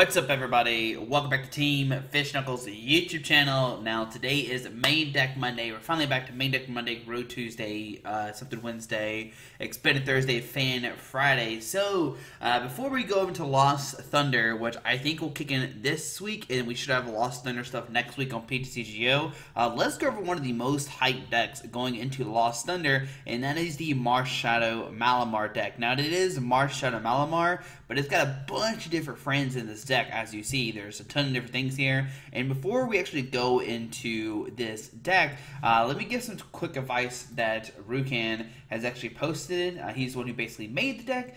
What's up, everybody? Welcome back to Team Fish Knuckles YouTube channel. Now, today is Main Deck Monday. We're finally back to Main Deck Monday, Road Tuesday, something Wednesday, Expanded Thursday, Fan Friday. So, before we go into Lost Thunder, which I think will kick in this week, and we should have Lost Thunder stuff next week on TCEGO, let's go over one of the most hyped decks going into Lost Thunder, and that is the Marshadow Malamar deck. Now, it is Marshadow Malamar, but it's got a bunch of different friends in this deck. As you see, there's a ton of different things here. And before we actually go into this deck, let me give some quick advice that GasKan has actually posted. He's the one who basically made the deck.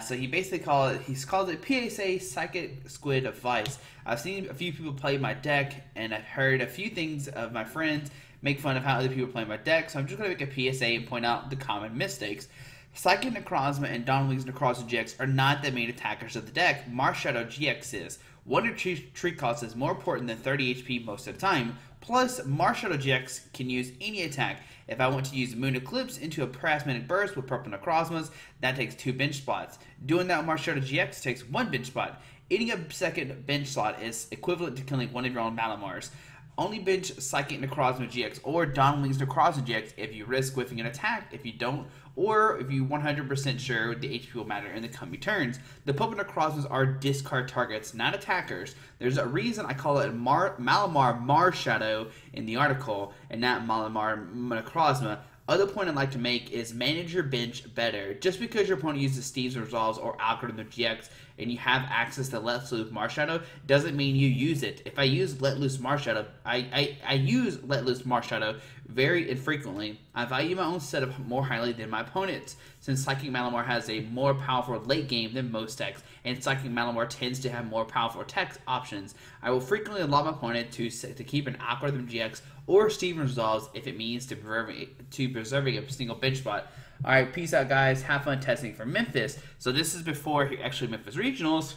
So he basically called it PSA Psychic Squid Advice. I've seen a few people play my deck, and I've heard a few things of my friends make fun of how other people play my deck. So I'm just going to make a PSA and point out the common mistakes. Psychic Necrozma and Dawnwing's Necrozma GX are not the main attackers of the deck. Marshadow GX is. Wonder Tree cost is more important than 30 HP most of the time. Plus, Marshadow GX can use any attack. If I want to use Moon Eclipse into a Prismatic Burst with purple Necrozmas, that takes 2 bench spots. Doing that with Marshadow GX takes 1 bench spot. Eating a second bench slot is equivalent to killing one of your own Malamars. Only bench Psychic Necrozma GX or Dawnwing's Necrozma GX if you risk whiffing an attack. If you don't, or if you're 100% sure the HP will matter in the coming turns. The Purple Necrozmas are discard targets, not attackers. There's a reason I call it Malamar Marshadow in the article, and not Malamar Necrozma. Other point I'd like to make is manage your bench better. Just because your opponent uses Steve's Resolves or Algorithm GX and you have access to Let Loose Marshadow doesn't mean you use it. If I use Let Loose Marshadow, I use Let Loose Marshadow very infrequently. I value my own setup more highly than my opponent's, since Psychic Malamar has a more powerful late game than most decks, and Psychic Malamar tends to have more powerful tech options. I will frequently allow my opponent to keep an Algorithm GX or Steven Resolves if it means to preserving a single bench spot. Alright, peace out, guys. Have fun testing for Memphis. So this is before actually Memphis Regionals,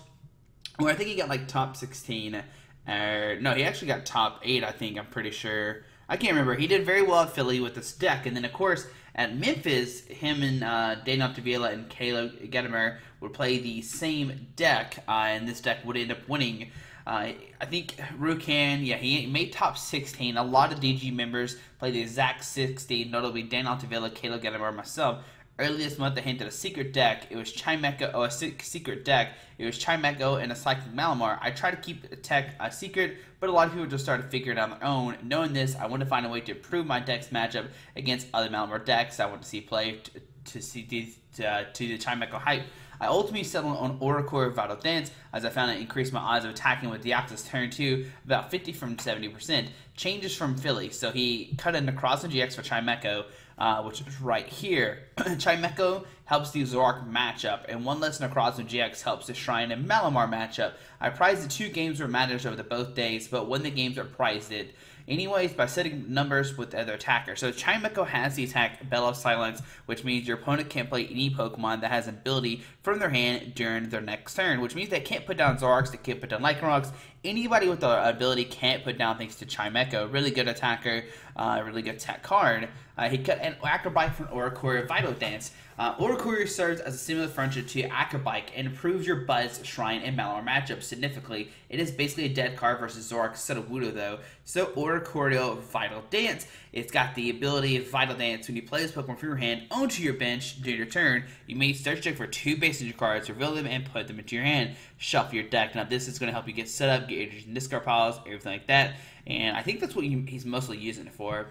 where I think he got like top 16. No, he actually got top 8, I think. I'm pretty sure. I can't remember. He did very well at Philly with this deck. And then, of course, at Memphis, him and Daniel Tavila and Caleb Gadamer would play the same deck, and this deck would end up winning. I think GasKan, yeah, he made top 16. A lot of DG members played the exact 16, notably Dan Altavilla, Caleb Gadamer, myself. Early this month, I hinted a secret deck. It was Chimecho, secret deck. It was Chimecho and a Psychic Malamar. I try to keep the tech a secret, but a lot of people just started figuring it out on their own. Knowing this, I want to find a way to improve my deck's matchup against other Malamar decks I want to see play to the Chimecho hype. I ultimately settled on Oracle Vital Dance, as I found it increased my odds of attacking with Deoxys turn 2 about 50 from 70%. Changes from Philly, so he cut in Necrozma GX for Chimecho, which is right here. Chimecho helps the Zorak matchup, and one less Necrozma GX helps the Shrine and Malamar matchup. I prized the 2 games where matters over the both days, but when the games are prized it. Anyways, by setting numbers with the other attacker. So Chimecho has the attack Bell of Silence, which means your opponent can't play any Pokemon that has an ability from their hand during their next turn, which means they can't put down Zorks, they can't put down Lycanrocs. Anybody with the ability can't put down thanks to Chimecho. Really good attacker, really good attack card. He cut an Acrobike from Oracle Vital Dance. Oracle serves as a similar function to Acrobike and improves your Buzz, Shrine, and Malamar matchup significantly. It is basically a dead card versus Zorak instead of Wudo, though. So Oracle Vital Dance, it's got the ability of Vital Dance. When you play this Pokemon from your hand onto your bench during your turn, you may search check for 2 base energy cards, reveal them, and put them into your hand. Shuffle your deck. Now this is going to help you get set up, get energy and discard piles, everything like that. And I think that's what he's mostly using it for.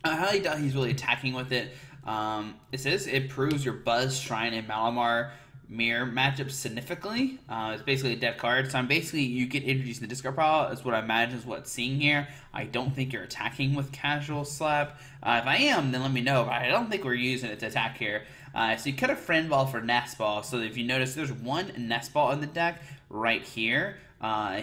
I highly doubt he's really attacking with it. It says it improves your Buzz, Shrine, and Malamar mirror matchup significantly. It's basically a dead card. So I'm basically, you get introduced in the discard pile. That's what I imagine is what's seeing here. I don't think you're attacking with Casual Slap. If I am, then let me know. But I don't think we're using it to attack here. So you cut a Friend Ball for Nest Ball. So if you notice, there's 1 Nest Ball in the deck right here.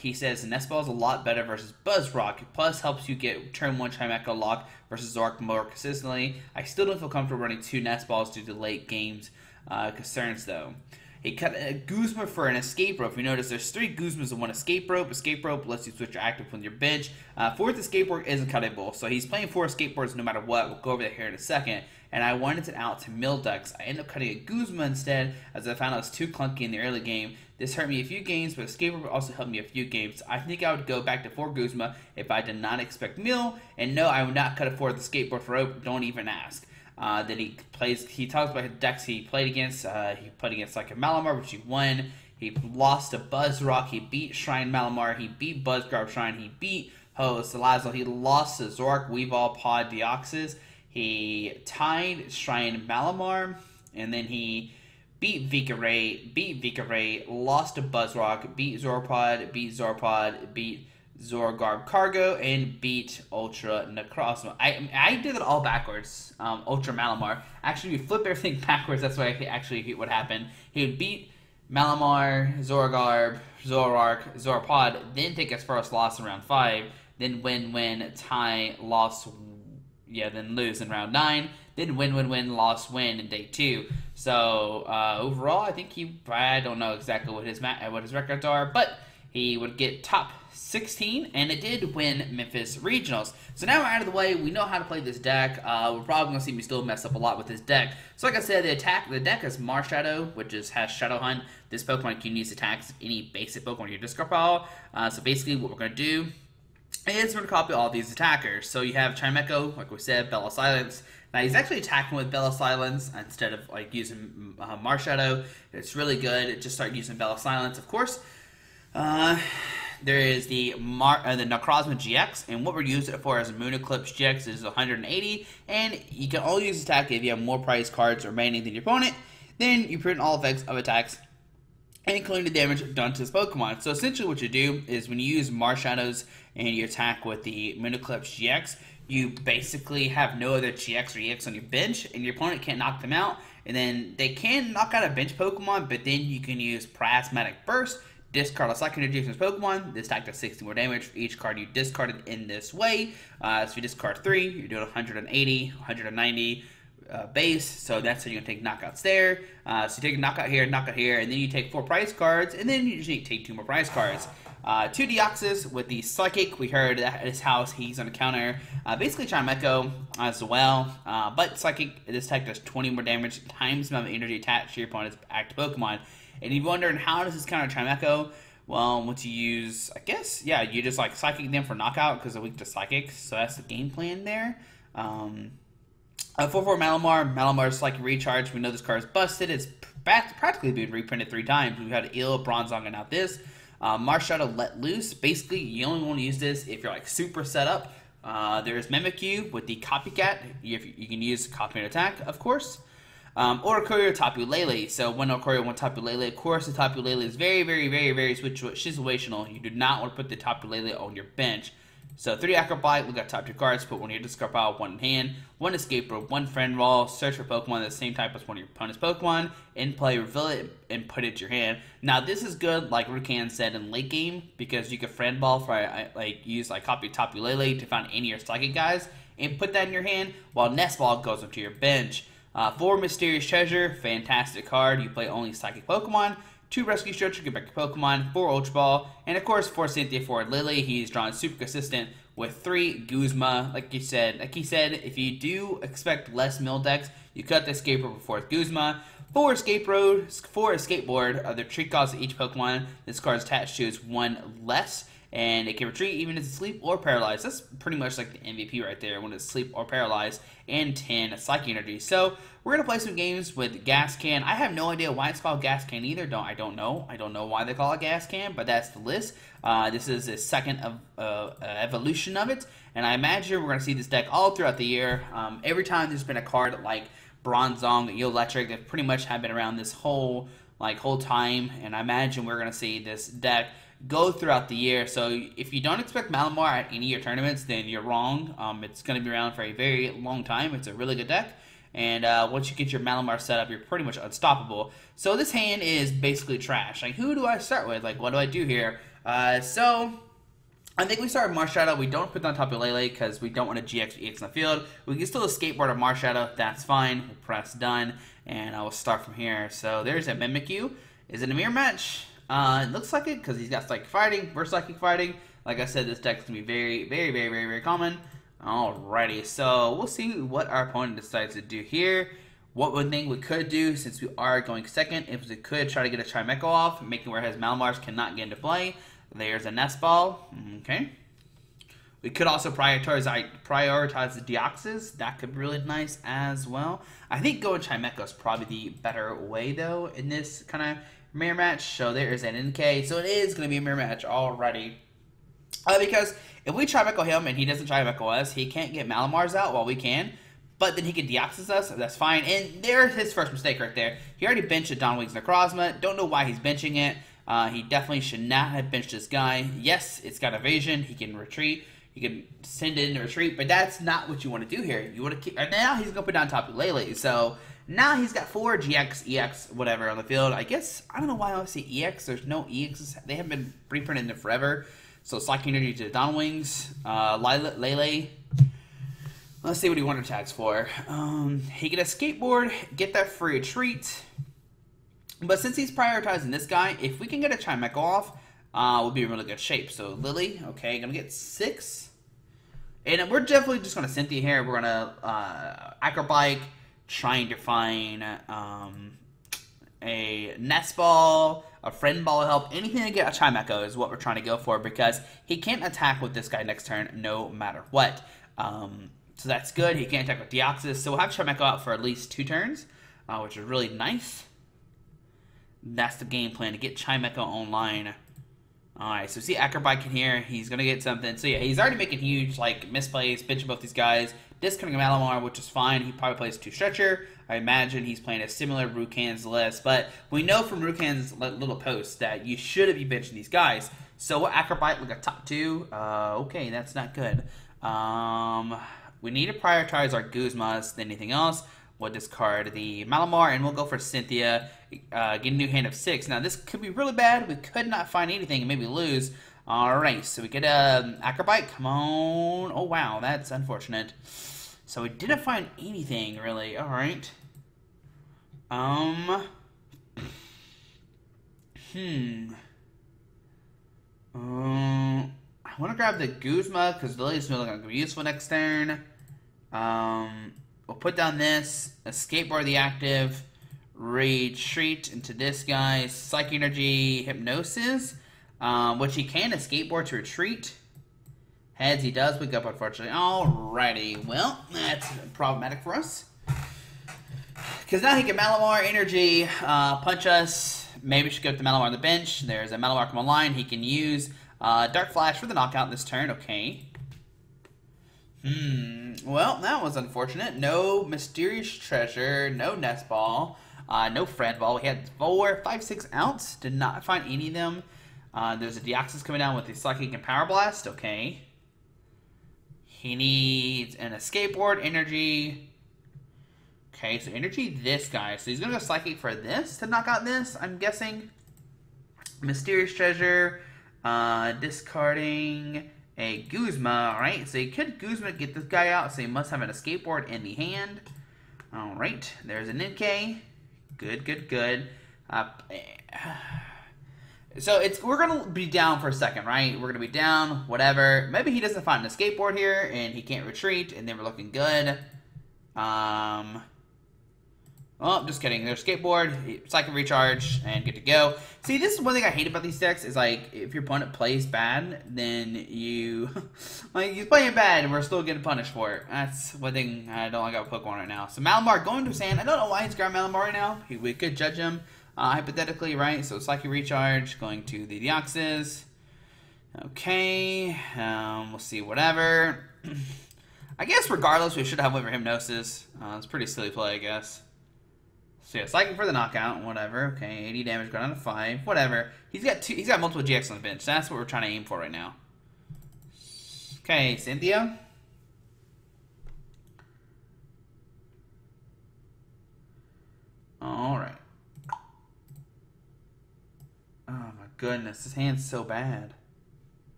He says Nest Ball is a lot better versus Buzz Rock. Plus helps you get turn 1 Chimecho lock versus Zork more consistently. I still don't feel comfortable running 2 Nest Balls due to late games concerns, though. He cut a Guzma for an Escape Rope. If you notice, there's 3 Guzmas and 1 Escape Rope. Escape Rope lets you switch your active from your bench. 4th Escape Rope isn't cuttable, so he's playing 4 Escape Rope's no matter what. We'll go over that here in a second. and I wanted it out to mill decks. I ended up cutting a Guzma instead, as I found I was too clunky in the early game. This hurt me a few games, but Escaper also helped me a few games. I think I would go back to 4 Guzma if I did not expect mill, and no, I would not cut it for the skateboard for rope, don't even ask. Then he talks about his decks he played against. He played against like a Malamar, which he won. He lost to Buzzrock. He beat Shrine Malamar. He beat Buzzgarb Shrine. He beat Ho Salazzle. He lost to Zork, Weavile, Pod, Deoxys. He tied Shrine Malamar. And then he beat Vikaray, lost to Buzzrock, beat Zorpod, beat Zorgarb Cargo, and beat Ultra Necrozma. I did it all backwards. Ultra Malamar. Actually, we flip everything backwards. That's why actually what happened. He would beat Malamar, Zorgarb, Zorark, Zorpod, then take his first loss in round 5, then win, tie, loss, then lose in round 9, then win, loss, win in day 2. So overall, I think I don't know exactly what his records are, but he would get top 16, and it did win Memphis Regionals. So now we're out of the way. We know how to play this deck. We're probably going to see me still mess up a lot with this deck. So like I said, the deck is Marshadow, which has Shadow Hunt. This Pokemon can use attacks any basic Pokemon in your discard pile. So basically what we're going to do is we're going to copy all these attackers. So you have Chimecho, like we said, Bella Silence. Now he's actually attacking with Bella Silence instead of like using Marshadow. It's really good. Just start using Bella Silence, of course. There is the Necrozma GX, and what we're using it for as a Moon Eclipse GX is 180, and you can only use attack if you have more prize cards remaining than your opponent. Then you print all effects of attacks, including the damage done to this Pokemon. So essentially what you do is when you use Marshadows and you attack with the Moon Eclipse GX, you basically have no other GX or EX on your bench, and your opponent can't knock them out. And then they can knock out a bench Pokemon, but then you can use Prismatic Burst, discard a Psychic Energy from this Pokemon. This attack does 60 more damage for each card you discarded in this way. So if you discard 3, you're doing 180, 190 base. So that's how you're going to take knockouts there. So you take a knockout here, and then you take 4 prize cards, and then you just need to take 2 more prize cards. 2 Deoxys with the Psychic. We heard that at his house he's on a counter. Basically Chimecho as well. But Psychic, this attack does 20 more damage times the amount of energy attached to your opponent's active Pokemon. And you're wondering, how does this counter Chimecho? Well, once you use, I guess, yeah, you just like Psychic them for knockout because they're weak to Psychic. So that's the game plan there. 4-4 Malamar. Malamar's Psychic Recharge. We know this card is busted. It's practically been reprinted 3 times. We've had Ill, Bronzong, and now this. Marshadow Let Loose. Basically, you only want to use this if you're like super set up. There's Mimikyu with the Copycat. You can use Copy and Attack, of course. Or Courier Tapu Lele. So one Courier, one Tapu Lele. Of course, the Tapu Lele is very, very, very, very situational. You do not want to put the Tapu Lele on your bench. So 3 Acrobite, we got top 2 cards, put 1 in your discard pile, 1 in hand, 1 Escape Rope, 1 Friend Roll, search for Pokemon the same type as one of your opponent's Pokemon, in play, reveal it, and put it to your hand. Now this is good, like Rukan said, in late game, because you can Friend Ball for, use copy Tapu Lele to find any of your Psychic guys, and put that in your hand, while Nest Ball goes onto your bench. 4 Mysterious Treasure, fantastic card, you play only Psychic Pokemon. 2 Rescue Structure, get back your Pokemon, 4 Ultra Ball, and of course 4 Cynthia for Lily. He's drawn super consistent with 3 Guzma. Like he said, if you do expect less mill decks, you cut the Escape Road before Guzma. 4 Escape Road, 4 Skateboard. The treat cost of each Pokemon this card is attached to is 1 less, and it can retreat even if it's asleep or paralyzed. That's pretty much like the MVP right there when it's asleep or paralyzed. And 10 Psychic Energy. So we're gonna play some games with GasKan. I have no idea why it's called GasKan either. I don't know. I don't know why they call it GasKan, but that's the list. This is the second evolution of it, and I imagine we're gonna see this deck all throughout the year. Every time there's been a card like Bronzong and Electric that pretty much have been around this whole time, and I imagine we're gonna see this deck go throughout the year. So if you don't expect Malamar at any of your tournaments, then you're wrong. It's going to be around for a very long time. It's a really good deck, and once you get your Malamar set up, you're pretty much unstoppable. So this hand is basically trash. Like, who do I start with? Like, what do I do here? So I think we start with Marshadow. We don't put on Tapu Lele because we don't want a GX or EX in the field. We can still Skateboard a Marshadow. That's fine. We'll press done, and I will start from here. So there's a Mimikyu. Is it a mirror match? It looks like it because he's got Psychic Fighting versus Psychic Fighting. Like I said, this deck is going to be very, very, very, very, very common. Alrighty, so we'll see what our opponent decides to do here. What one thing we could do, since we are going second, if we could try to get a Trimecho off, making where his Malamars cannot get into play. There's a Nest Ball. Okay. We could also prioritize the Deoxys. That could be really nice as well. I think going Trimecho is probably the better way, though, in this kind of mirror match. So there is an NK. So it is going to be a mirror match already. Because if we Trimecho him and he doesn't Trimecho us, he can't get Malamars out while we can. But then he can Deoxys us, that's fine. And there's his first mistake right there. He already benched a Dawnwing's Necrozma. Don't know why he's benching it. He definitely should not have benched this guy. Yes, it's got evasion. He can retreat. He can send it into retreat. But that's not what you want to do here. You want to keep... Now he's going to put down Tapu Lele. So now he's got 4 GX, EX, whatever on the field. I guess... I don't know why I always say EX. There's no EXs. They haven't been reprinted in forever. So Psychic Energy to Dawnwings. Lele... Let's see what he wonder tags for. He get a skateboard, get that free retreat. But since he's prioritizing this guy, if we can get a Trimecho off, we'll be in really good shape. So Lily, okay, gonna get 6. And we're definitely just gonna Cynthia here. We're gonna Acrobike, trying to find a Nest Ball, a Friend Ball help, anything to get a Trimecho is what we're trying to go for, because he can't attack with this guy next turn no matter what. So that's good. He can't attack with Deoxys. So we'll have Trimecho out for at least 2 turns, which is really nice. That's the game plan, to get Trimecho online. Alright, so see Acrobike in here. He's going to get something. So yeah, he's already making huge, like, misplays, benching both these guys. Discounting Malamar, which is fine. He probably plays 2 Stretcher. I imagine he's playing a similar Rukan's list. But we know from Rukan's little post that you shouldn't be benching these guys. So what Acrobike, we got top 2. Okay, that's not good. We need to prioritize our Guzmas than anything else. We'll discard the Malamar, and we'll go for Cynthia. Get a new hand of 6. Now, this could be really bad. We could not find anything and maybe lose. Alright, so we get a Acrobike. Come on. Oh, wow. That's unfortunate. So we didn't find anything, really. Alright. I want to grab the Guzma, because Lily's really going to be useful next turn. We'll put down this, a Skateboard the active, retreat into this guy, Psychic Energy, Hypnosis, which he can, a Skateboard to retreat. Heads, he does wake up, unfortunately. Alrighty, well, that's problematic for us. Because now he can Malamar Energy, punch us. Maybe we should go with the Malamar on the bench. There's a Malamar come online. He can use Dark Flash for the knockout this turn. Okay. Well, that was unfortunate. No Mysterious Treasure, no Nest Ball, no Friend Ball. We had 4, 5, 6 outs. Did not find any of them. There's a Deoxys coming down with the Psychic and Power Blast. Okay. He needs an Skateboard, Energy. Okay, so Energy this guy. So he's going to go Psychic for this to knock out this, I'm guessing. Mysterious Treasure. Discarding a Guzma. Alright, so he could Guzma get this guy out, so he must have a Skateboard in the hand. Alright, there's an NK. Good, good, good. So we're going to be down for a second, right? We're going to be down, whatever. Maybe he doesn't find a Skateboard here, and he can't retreat, and then we're looking good. Oh, just kidding. There's Skateboard, Psychic Recharge, and good to go. See, this is one thing I hate about these decks, is like, if your opponent plays bad, then you... like, he's playing bad, and we're still getting punished for it. That's one thing I don't like about Pokemon right now. So Malamar going to Sand. I don't know why he's grabbing Malamar right now. We could judge him, hypothetically, right? So Psychic Recharge, going to the Deoxys. Okay, we'll see, whatever. I guess regardless, we should have Whisper Hypnosis. It's a pretty silly play, I guess. So yeah, Psychic for the knockout, whatever. Okay, 80 damage, going down to 5, whatever. He's got multiple GX on the bench. So that's what we're trying to aim for right now. Okay, Cynthia. Alright. Oh my goodness, this hand's so bad.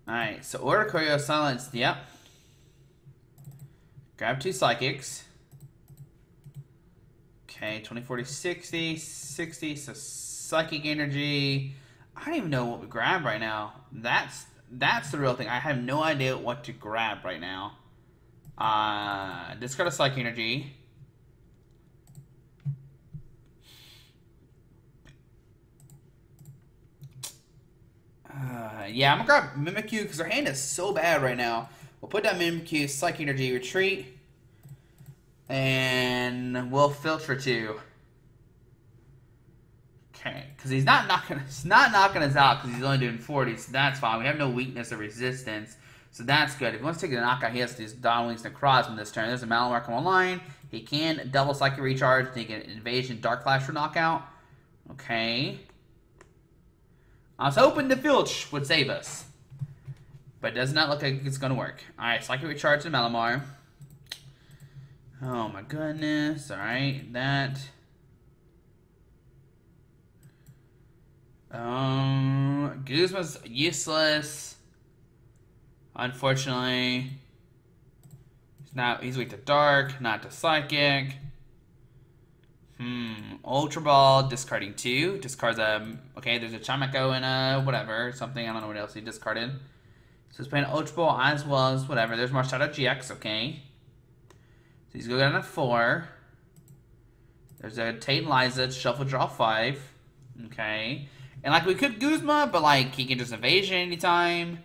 Alright, so Order Choreo Silence, yep. Grab 2 Psychics. Okay, 20, 40, 60, 60, so Psychic Energy. I don't even know what we grab right now. That's That's the real thing. I have no idea what to grab right now. Discard a Psychic Energy. Yeah, I'm gonna grab Mimikyu because our hand is so bad right now. We'll put down Mimikyu, Psychic Energy, retreat, and we'll filter 2. Okay, because he's not knocking us out because he's only doing 40, so that's fine. We have no weakness or resistance, so that's good. If he wants to take the knockout, he has to use Dawn Wings Necrozma this turn. There's a Malamar come online. He can double Psychic Recharge, take an Invasion, Dark Flash for knockout. Okay. I was hoping the Filch would save us, but it does not look like it's going to work. Alright, Psychic Recharge to Malamar. Oh my goodness. Alright, that. Guzma's useless. Unfortunately. He's weak to Dark, not to Psychic. Ultra Ball, discarding 2. Discards okay, there's a Chimecho and a whatever, something, I don't know what else he discarded. So he's playing Ultra Ball as well as whatever. There's Marshadow GX, okay. So he's going to 4. There's a Tate and Liza, shuffle draw 5. Okay. And like we could Guzma, but like he can just evasion anytime.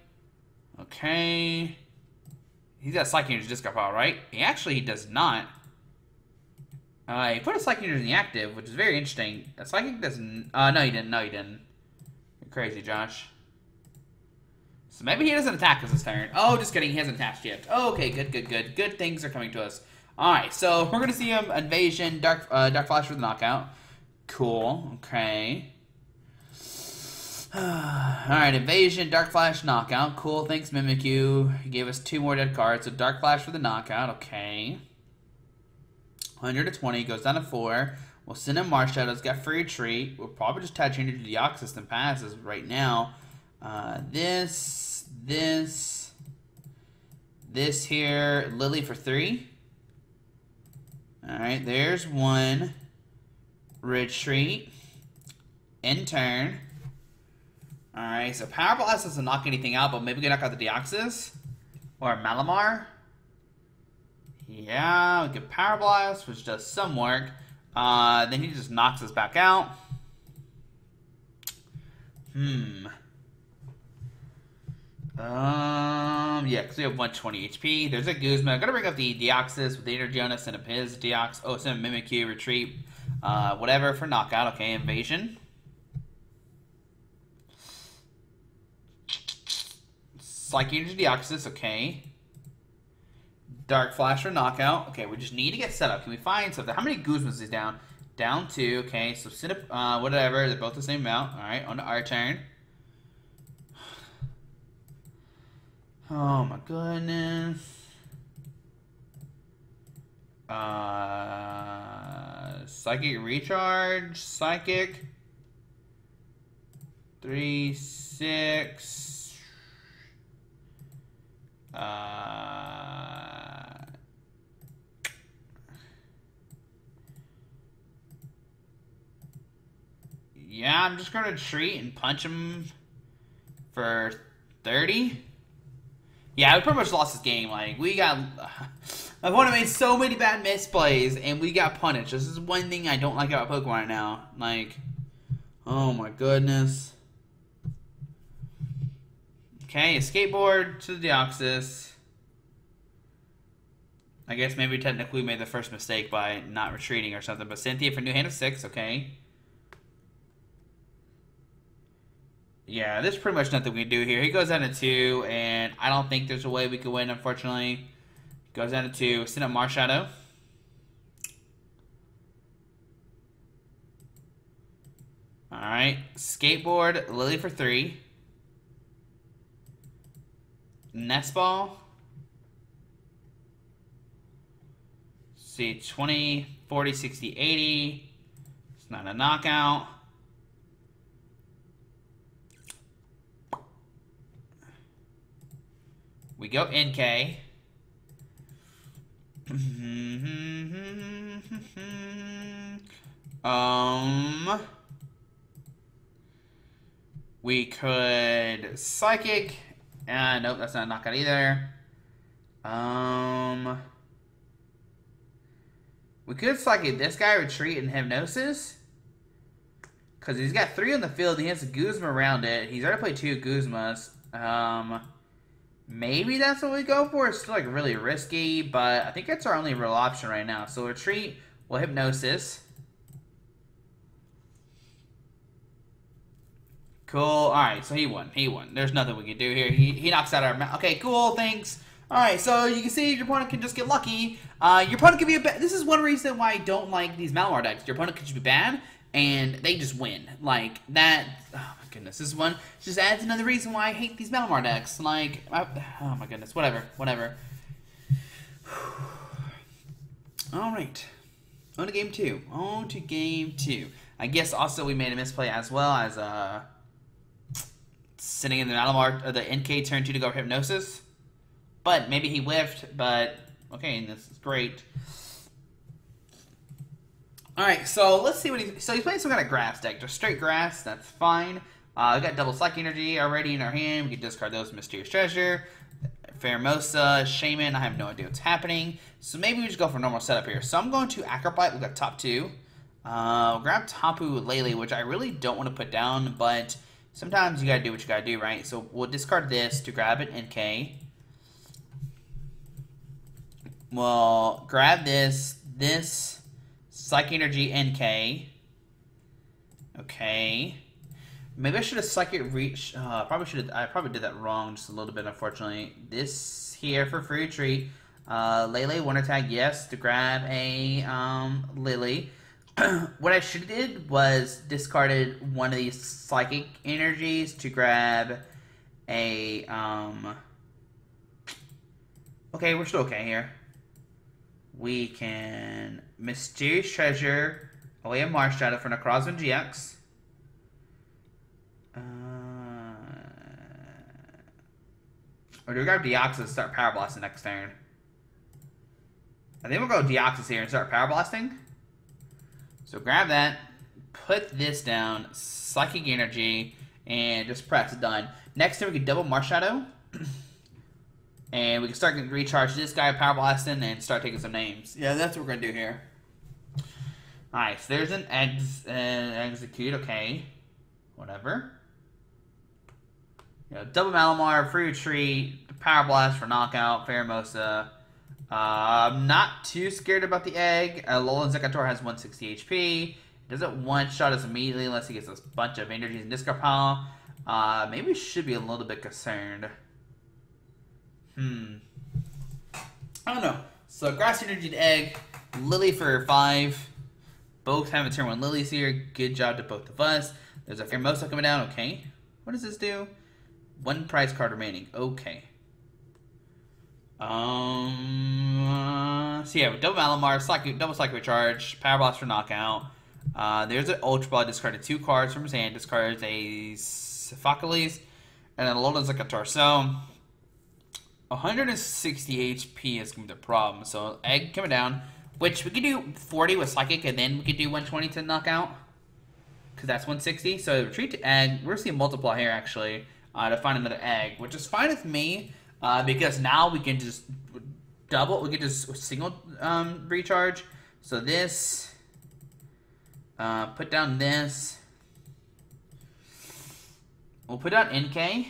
Okay. He's got Psychic Energy discard pile, right? He does not. He put a Psychic Energy in the active, which is very interesting. A Psychic doesn't... no, he didn't. No, he didn't. You're crazy, Josh. So maybe he doesn't attack us this turn. Oh, just kidding. He hasn't attached yet. Oh, okay, good, good, good. Good things are coming to us. Alright, so we're going to see him Invasion, Dark Flash for the knockout. Cool. Okay. Alright, Invasion, Dark Flash, knockout. Cool, thanks, Mimikyu. He gave us 2 more dead cards, so Dark Flash for the knockout. Okay. 100 to 20, goes down to 4. We'll send him Marshadow's got free retreat. We'll probably just attach into the Deoxys and passes right now. This here, Lily for 3. Alright, there's 1. Retreat. End turn. Alright, so Power Blast doesn't knock anything out, but maybe we can knock out the Deoxys. Or Malamar. Yeah, we get Power Blast, which does some work. Then he just knocks us back out. Yeah, because we have 120 HP. There's a Guzma. I'm gonna bring up the Deoxys with the Inner Jonas, send up his Deox. Oh, send him Mimikyu, retreat, whatever for knockout. Okay, Invasion. Psychic Energy Deoxys, okay. Dark Flash for knockout. Okay, we just need to get set up. Can we find something? How many Guzmas is down? Down 2. Okay, so send up, whatever. They're both the same amount. Alright, on to our turn. Oh my goodness. Psychic Recharge. Psychic. 3, 6. Yeah, I'm just gonna retreat and punch him for 30. Yeah, we pretty much lost this game. Like, we got... my opponent made so many bad misplays, and we got punished. This is one thing I don't like about Pokemon right now. Like, oh my goodness. Okay, a skateboard to the Deoxys. I guess maybe technically we made the first mistake by not retreating or something. But Cynthia for new hand of 6, okay. Yeah, there's pretty much nothing we can do here. He goes down to 2, and I don't think there's a way we could win, unfortunately. Goes down to 2. Send up Marshadow. Alright. Skateboard, Lily for 3. Nest Ball. See, 20, 40, 60, 80. It's not a knockout. We go NK. We could Psychic Nope, that's not a knockout either. We could Psychic this guy, Retreat, and Hypnosis. Because he's got 3 on the field. He has a Guzma around it. He's already played 2 Guzmas. Maybe that's what we go for. It's still like really risky, but I think that's our only real option right now. So Retreat, we'll Hypnosis. Cool. Alright, so he won. He won. There's nothing we can do here. He knocks out our... Okay, cool. Thanks. Alright, so you can see your opponent can just get lucky. Your opponent can be a bad... This is one reason why I don't like these Malamar decks. Your opponent could just be bad, and they just win. Like, that... Oh, my goodness. This one just adds another reason why I hate these Malamar decks. Like, oh, my goodness. Whatever. Whatever. Alright. On to game 2. On to game 2. I guess also we made a misplay as well as, sitting in the Malamar, or the NK turn 2 to go for Hypnosis. But maybe he whiffed, but okay, this is great. Alright, so let's see what he's playing some kind of grass deck. Just straight grass, that's fine. We got double Psychic Energy already in our hand. We can discard those. Mysterious Treasure, Pheromosa, Shaman. I have no idea what's happening. So maybe we just go for a normal setup here. So I'm going to Acrobite. We've got top 2. Grab Tapu Lele, which I really don't want to put down, but sometimes you gotta do what you gotta do, right? So we'll discard this to grab an NK. We'll grab this Psychic Energy NK. Okay. Maybe I should have Psychic Reach. I probably did that wrong just a little bit, unfortunately. This here for free retreat. Lele, one attack, yes, to grab a Lily. What I should have did was discarded one of these Psychic Energies to grab a, okay, we're still okay here. We can Mysterious Treasure away a Marshadow for Necrozma GX. Or do we grab Deoxys and start Power Blasting next turn? I think we'll go Deoxys here and start Power Blasting. So grab that, put this down, Psychic Energy, and just press. Done. Next turn we can double Marshadow. And we can start to recharge this guy, Power Blasting, and start taking some names. Yeah, that's what we're going to do here. Alright, so there's an Execute, okay. Whatever. You know, double Malamar, free retreat, Power Blast for knockout, Pheromosa. I'm not too scared about the egg. Alolan Zekator has 160 HP. It doesn't one-shot us immediately unless he gets a bunch of energies in discard pile. Maybe we should be a little bit concerned. I don't know. So Grass Energy to Egg, Lily for 5. Both have a turn 1 Lilies here. Good job to both of us. There's a Pheromosa coming down. Okay. What does this do? 1 prize card remaining. Okay. So yeah, double Malamar, double Psychic Recharge, Power Blast for knockout. There's an Ultra Ball, discarded 2 cards from his hand, discards a Sophocles, and then Alolan Zekator. So 160 HP is going to be the problem. So Egg coming down, which we could do 40 with Psychic, and then we could do 120 to knockout, because that's 160. So retreat to Egg. We're seeing multiply here actually to find another Egg, which is fine with me. Because now we can just double, we can just single recharge. So this, put down this. We'll put down NK.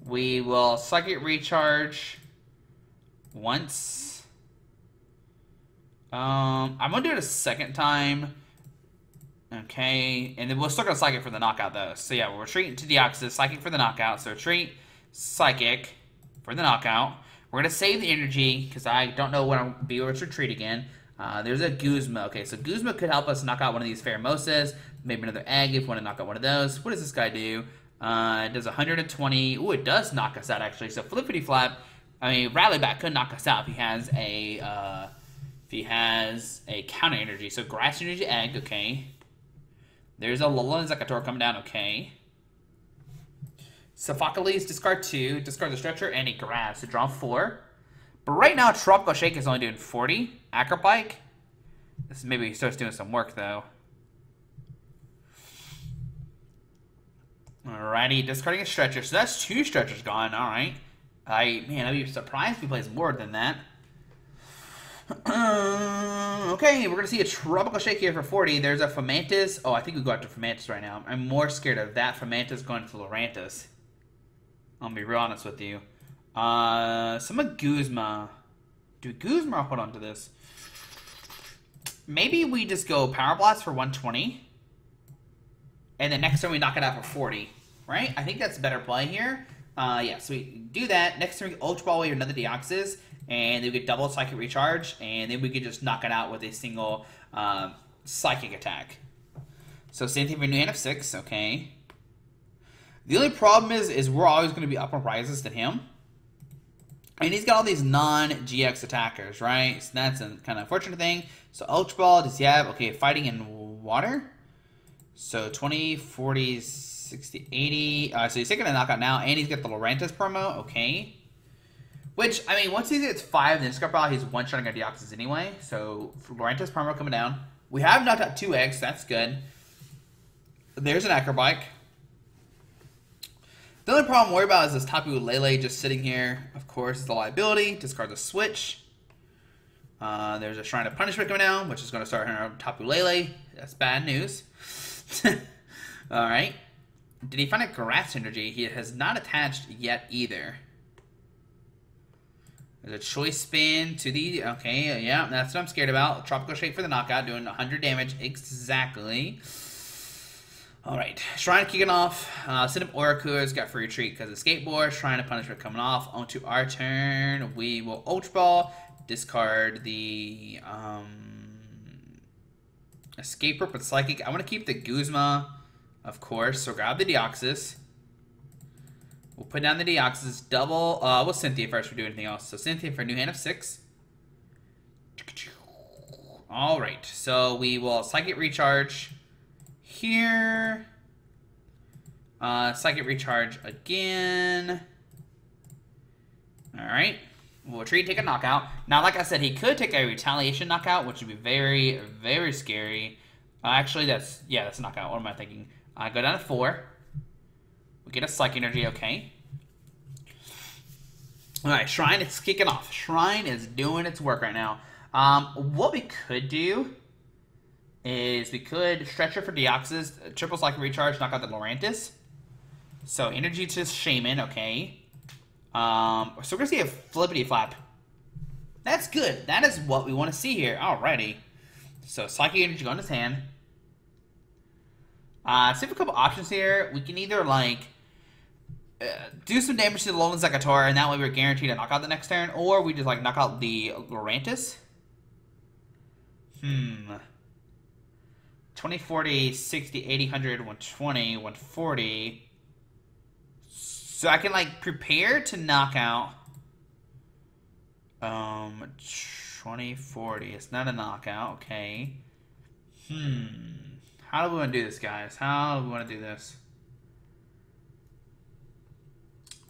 We will Psychic Recharge once. I'm gonna do it a second time. Okay, and then we're still gonna Psychic for the knockout though. So yeah, we're retreating to Deoxys, Psychic for the knockout. So retreat, Psychic for the knockout. We're going to save the energy because I don't know when I'll be able to retreat again. There's a Guzma. Okay, so Guzma could help us knock out one of these Pheromosas. Maybe another Egg if we want to knock out one of those. What does this guy do? It does 120. Ooh, it does knock us out actually. So Flippity Flap, I mean, Rallyback could knock us out if he has a counter energy. So Grass Energy Egg, okay. There's a Alolan Zekator coming down, okay. Sophocles, discard 2, discard the Stretcher, and he grabs to draw 4. But right now, Tropical Shake is only doing 40. Acrobike. This is maybe he starts doing some work, though. Alrighty, discarding a stretcher. So that's 2 stretchers gone. Alright. Man, I'd be surprised if he plays more than that. Okay, we're going to see a Tropical Shake here for 40. There's a Fomantis. Oh, I think we go after Fomantis right now. I'm more scared of that Fomantis going to Lurantis. I'll be real honest with you. Some of Guzma. Do Guzma hold on to this? Maybe we just go Power Blast for 120. And then next turn we knock it out for 40. Right? I think that's a better play here. Yeah, so we do that. Next turn we Ultra Ball away another Deoxys. And then we get double Psychic Recharge. And then we could just knock it out with a single Psychic attack. So same thing for New Hand of 6. Okay. The only problem is we're always going to be up on prizes than him. And he's got all these non-GX attackers, right? So that's a kind of unfortunate thing. So Ultra Ball, does he have, okay, Fighting in Water. So 20, 40, 60, 80. So he's taking a knockout now. And he's got the Lurantis promo. Okay. Which, I mean, once he gets 5, then Scarpel, he's one-shotting our Deoxys anyway. So Lurantis promo coming down. We have knocked out 2X. That's good. There's an Acrobike. The only problem I'm worried about is this Tapu Lele just sitting here. Of course, it's a liability. Discard the switch. There's a Shrine of Punishment coming down, which is going to start her Tapu Lele. That's bad news. Alright. Did he find a Grass Energy? He has not attached yet either. There's a Choice Spin to the... Okay, yeah, that's what I'm scared about. Tropical Shake for the knockout, doing 100 damage exactly. Alright, Shrine kicking off. Send up Oracua's got free retreat because of Skateboard. Shrine of Punishment coming off. Onto our turn. We will Ultra Ball. Discard the Escape Rope with Psychic. I want to keep the Guzma, of course. So grab the Deoxys. We'll put down the Deoxys. Double. We'll Cynthia first for doing anything else. So Cynthia for New Hand of 6. Alright, so we will Psychic Recharge here. Psychic Recharge again. Alright. We'll retreat, take a knockout. Now, like I said, he could take a Retaliation knockout, which would be very, very scary. Actually, that's a knockout. What am I thinking? Go down to 4. We get a Psychic Energy, okay. Alright, Shrine is kicking off. Shrine is doing its work right now. What we could do is we could Stretcher for Deoxys, triple Psychic Recharge, knock out the Lurantis. So Energy to Shaman, okay. So we're going to see a Flippity Flap. That's good. That is what we want to see here. Alrighty. So Psychic Energy go in his hand. So we have a couple options here. We can either, like, do some damage to the Alolan Exeggutor, and that way we're guaranteed to knock out the next turn. Or we just, like, knock out the Lurantis. 20, 40, 60, 80, 100, 120, 140. So I can, like, prepare to knock out 20, 40. It's not a knockout, okay. How do we want to do this, guys? How do we want to do this?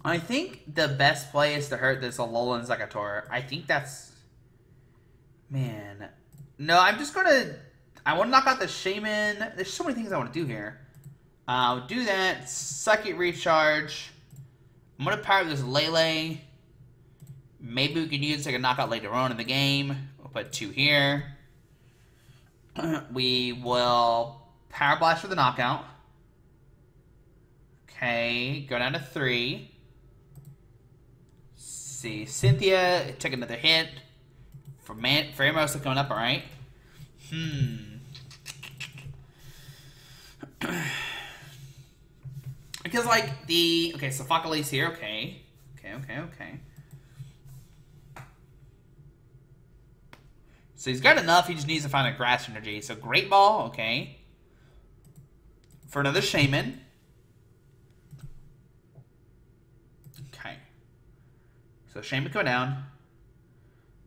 I think the best play is to hurt this Alolan Exeggutor. I think that's... Man. No, I'm just going to... I want to knock out the Shaman. There's so many things I want to do here. I'll do that. Psychic Recharge. I'm going to power this Lele. Maybe we can use it like a knockout later on in the game. We'll put 2 here. We will Power Blast for the knockout. Okay, go down to 3. See, Cynthia took another hit. For Hermosa coming up, alright. Because, like, the... Okay, so Focalise here, okay. Okay. So he's got enough, he just needs to find a Grass Energy. So Great Ball, okay. For another Shaman. Okay. So Shaman go down.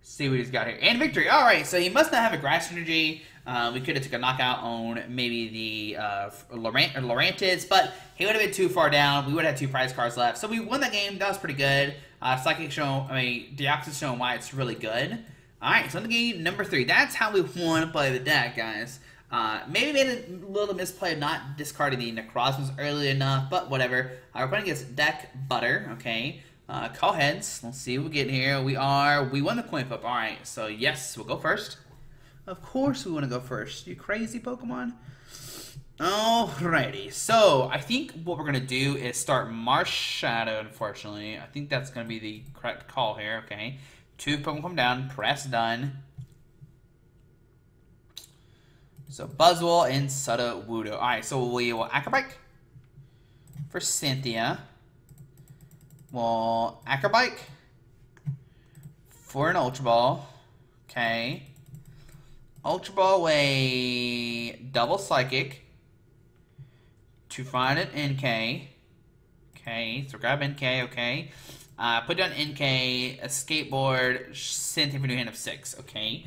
See what he's got here. And victory! Alright, so he must not have a Grass Energy. We could have took a knockout on maybe the Lurantis, but he would have been too far down. We would have had 2 prize cards left. So we won the game. That was pretty good. Deoxys showing why it's really good. Alright, so on to game number 3. That's how we want to play the deck, guys. Maybe made a little misplay of not discarding the Necrozmas early enough, but whatever. We're playing against Deck Butter, okay. Call heads. Let's see what we get here. We won the coin flip. Alright, so yes, we'll go first. Of course we want to go first. You crazy Pokemon? Alrighty, so I think what we're going to do is start Marshadow, unfortunately. I think that's going to be the correct call here, okay. 2 Pokemon come down, press done. So Buzzwole and Sudowoodo. Alright, so we will Acrobike for Cynthia. We'll Acrobike for an Ultra Ball. Okay. Ultra Ball a double Psychic to find an NK. Okay, so grab NK, okay. Put down NK, a Skateboard, Cynthia for new hand of 6, okay.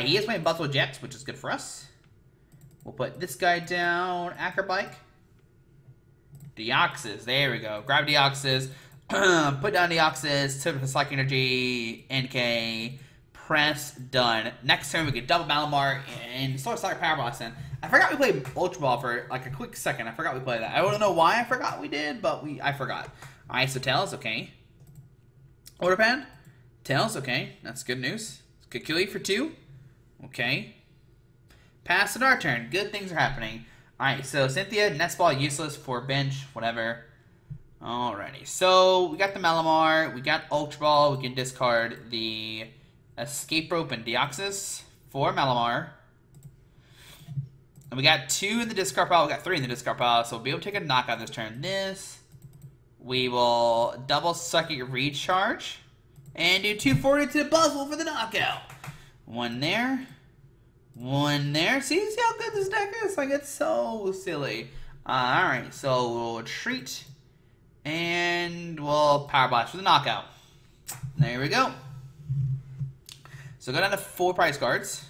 He is playing Buffalo Jets, which is good for us. We'll put this guy down, Acrobike. Deoxys, there we go. Grab Deoxys, put down Deoxys, tip of Psychic Energy, NK, press, done. Next turn we get double Malamar and start Power Blast in. I forgot we played Ultra Ball for like a quick second. I forgot we played that. I don't know why I forgot we did, but I forgot. Alright, so Tails, okay. Order Pad, Tails, okay. That's good news. Could kill you for 2. Okay. Pass it our turn. Good things are happening. Alright, so Cynthia, Nest Ball, useless for bench, whatever. Alrighty, so we got the Malamar, we got Ultra Ball, we can discard the Escape Rope and Deoxys for Malamar. And we got 2 in the discard pile, we got 3 in the discard pile, so we'll be able to take a knockout this turn. We will double Psychic Recharge and do 240 to the Buzzwole for the knockout. 1 there. 1 there. See how good this deck is? Like, it's so silly. Alright, so we'll retreat. And we'll Power Blast for the knockout. There we go. So go down to 4 prize cards.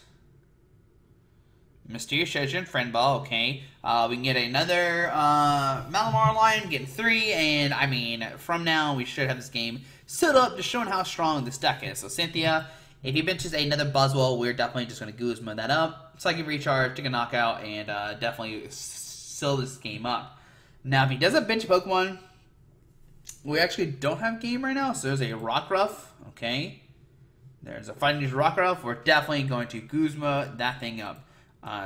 Mysterious Treasure and Friend Ball, okay. We can get another Malamar line, get 3, and I mean, from now we should have this game set up, just showing how strong this deck is. So Cynthia, if he benches another Buzzwole, we're definitely just going to Guzma that up. Psychic Recharge, take a knockout, and definitely seal this game up. Now, if he doesn't bench a Pokemon, we actually don't have game right now. So there's a Rockruff, okay. There's a Fighting Rockruff. We're definitely going to Guzma that thing up.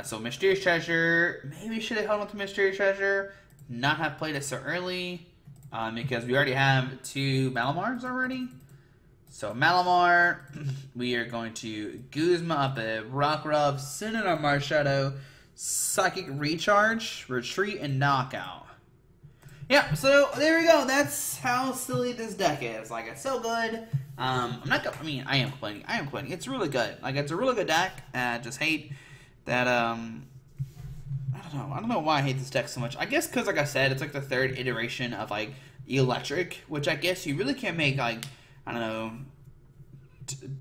So Mysterious Treasure, maybe should have held on to Mysterious Treasure, not have played it so early, because we already have 2 Malamars already. So Malamar, we are going to Guzma up a Rockruff, send in our Marshadow, Psychic Recharge, Retreat, and Knockout. Yeah, so there we go. That's how silly this deck is. Like, it's so good. I am complaining. It's really good. Like, it's a really good deck. I just hate that, I don't know why I hate this deck so much. I guess because, like I said, it's like the 3rd iteration of, like, Electric, which I guess you really can't make, like, I don't know,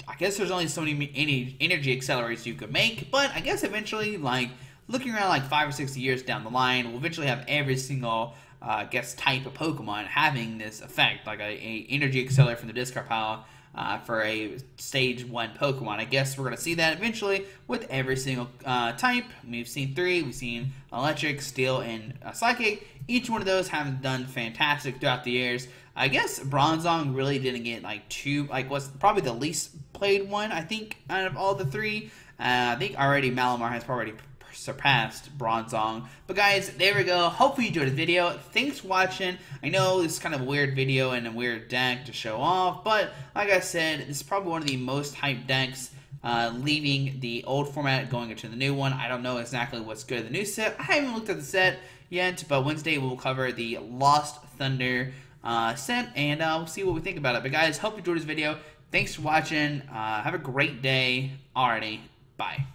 I guess there's only so many energy accelerators you could make, but I guess eventually, like, looking around, like, 5 or 6 years down the line, we'll eventually have every single, I guess, type of Pokemon having this effect, like a energy accelerator from the discard pile, for a stage 1 Pokemon. I guess we're going to see that eventually with every single type. We've seen 3. We've seen Electric, Steel, and Psychic. Each one of those have done fantastic throughout the years. I guess Bronzong really didn't get like was probably the least played one, I think, out of all the 3. I think already Malamar has already surpassed Bronzong. But guys, there we go. Hopefully you enjoyed the video. Thanks for watching. I know this is kind of a weird video and a weird deck to show off, but like I said, this is probably one of the most hyped decks, leaving the old format going into the new one. I don't know exactly what's good in the new set. I haven't looked at the set yet, but Wednesday we'll cover the Lost Thunder set, and we'll see what we think about it. But guys, hope you enjoyed this video. Thanks for watching. Have a great day. Alrighty, bye.